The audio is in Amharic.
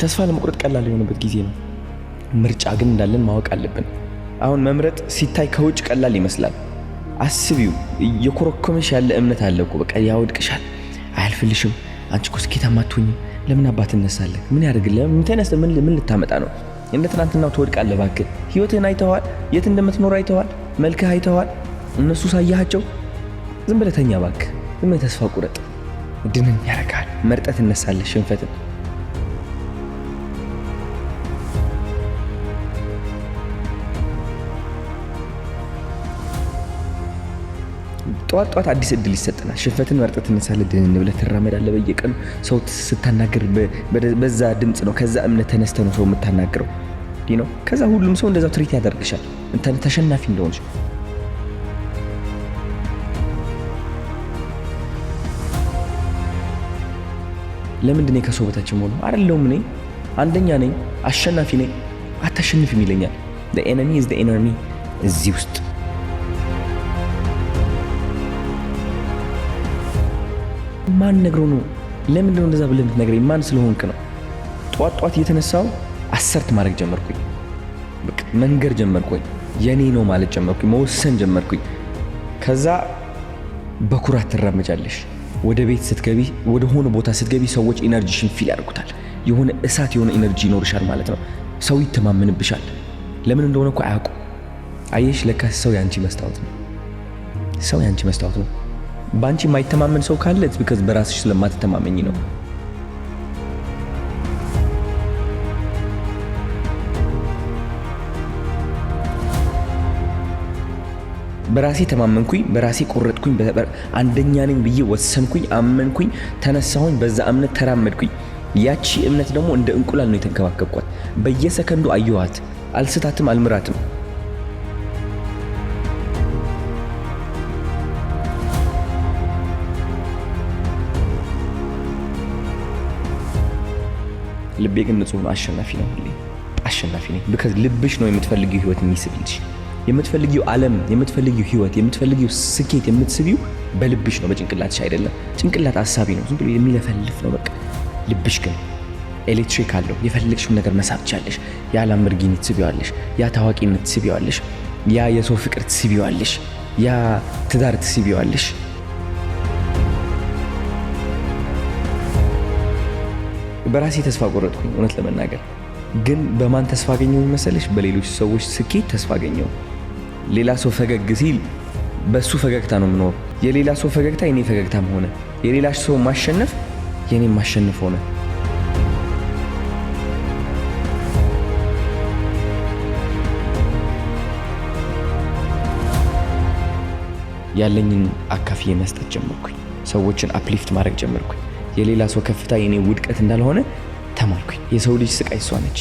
ተስፋ ለመቁረጥ ቀላል የሆነበት ጊዜ ነው። ምርጫ ግን እንዳለን ማወቅ አለብን። አሁን መምረጥ ሲታይ ከውጭ ቀላል ይመስላል። አስቢው፣ የኮረኮመሽ ያለ እምነት አለ እኮ በቃ ያወድቅሻል፣ አያልፍልሽም፣ አንቺ እኮ ስኬታማ አትሆኚም፣ ለምን አባት ትነሳለህ? ምን ያደርግልህ? ምን ተነስተ ምን ልታመጣ ነው? እንደ ትናንትናው ትወድቃለህ። እባክህ ህይወትህን አይተዋል? የት እንደምትኖር አይተዋል? መልክህ አይተዋል? እነሱ ሳያቸው ዝም ብለህ ተኛ እባክህ። ዝም ብለህ ተስፋ ቁረጥ። ድንን ያረጋል። መርጠህ ትነሳለህ ሽንፈትን። ጧት አዲስ እድል ይሰጠናል። ሽንፈትን መርጠህ ትነሳለህ። ድንን ብለህ ትራመዳለህ። በየቀኑ ሰው ስታናግር በዛ ድምጽ ነው፣ ከዛ እምነት ተነስተህ ነው ሰው የምታናግረው ነው። ከዛ ሁሉም ሰው እንደዛው ትሪት ያደርግሻል ተሸናፊ እንደሆንሽ። ለምንድን ነው ከሰው በታች የምሆነው? አይደለሁም። እኔ አንደኛ ነኝ፣ አሸናፊ ነኝ። አታሸንፍም ይለኛል። the enemy is the enemy። እዚህ ውስጥ ማን ነግሮ ነው? ለምንድን ነው እንደዛ ብለህ የምትነግረኝ? ማን ስለሆንክ ነው? ጧት እየተነሳው አሰርት ማድረግ ጀመርኩኝ። በቃ መንገር ጀመርኩኝ። የኔ ነው ማለት ጀመርኩኝ። መወሰን ጀመርኩኝ። ከዛ በኩራት ትራመጃለሽ። ወደ ቤት ስትገቢ፣ ወደ ሆነ ቦታ ስትገቢ ሰዎች ኢነርጂሽን ፊል ያደርጉታል። የሆነ እሳት፣ የሆነ ኢነርጂ ይኖርሻል ማለት ነው። ሰው ይተማመንብሻል። ለምን እንደሆነ እኮ አያውቁ። አየሽ፣ ለካ ሰው ያንቺ መስታወት ነው። ሰው ያንቺ መስታወት ነው። ባንቺ የማይተማመን ሰው ካለ because በራስሽ ስለማትተማመኝ ነው። በራሴ ተማመንኩኝ፣ በራሴ ቆረጥኩኝ፣ አንደኛ ነኝ ብዬ ወሰንኩኝ፣ አመንኩኝ፣ ተነሳሁኝ፣ በዛ እምነት ተራመድኩኝ። ያቺ እምነት ደግሞ እንደ እንቁላል ነው የተንከባከብኳት። በየሰከንዱ አየኋት። አልስታትም፣ አልምራትም። ልቤ ግን ንጹህ ነው። አሸናፊ ነው። ሁሌ አሸናፊ ነኝ። because ልብሽ ነው የምትፈልጊው ህይወት የሚስብልሽ። የምትፈልጊው ዓለም፣ የምትፈልጊው ህይወት፣ የምትፈልጊው ስኬት የምትስቢው በልብሽ ነው፣ በጭንቅላትሽ አይደለም። ጭንቅላት አሳቢ ነው፣ ዝም ብሎ የሚለፈልፍ ነው በቃ። ልብሽ ግን ኤሌክትሪክ አለው። የፈለግሽውን ነገር መሳብ ትችያለሽ። ያ ላምበርጊኒ ትስቢዋለሽ፣ ያ ታዋቂነት ትስቢዋለሽ፣ ያ የሰው ፍቅር ትስቢዋለሽ፣ ያ ትዳር ትስቢዋለሽ። በራሴ ተስፋ ቆረጥኩኝ እውነት ለመናገር። ግን በማን ተስፋ አገኘው መሰለሽ? በሌሎች ሰዎች ስኬት ተስፋ አገኘው። ሌላ ሰው ፈገግ ሲል በሱ ፈገግታ ነው የምኖር። የሌላ ሰው ፈገግታ የኔ ፈገግታም ሆነ። የሌላ ሰው ማሸነፍ የኔ ማሸነፍ ሆነ። ያለኝን አካፍዬ መስጠት ጀመርኩኝ። ሰዎችን አፕሊፍት ማድረግ ጀመርኩኝ። የሌላ ሰው ከፍታ የኔ ውድቀት እንዳልሆነ ተማርኩኝ። የሰው ልጅ ስቃይ እሷ ነች።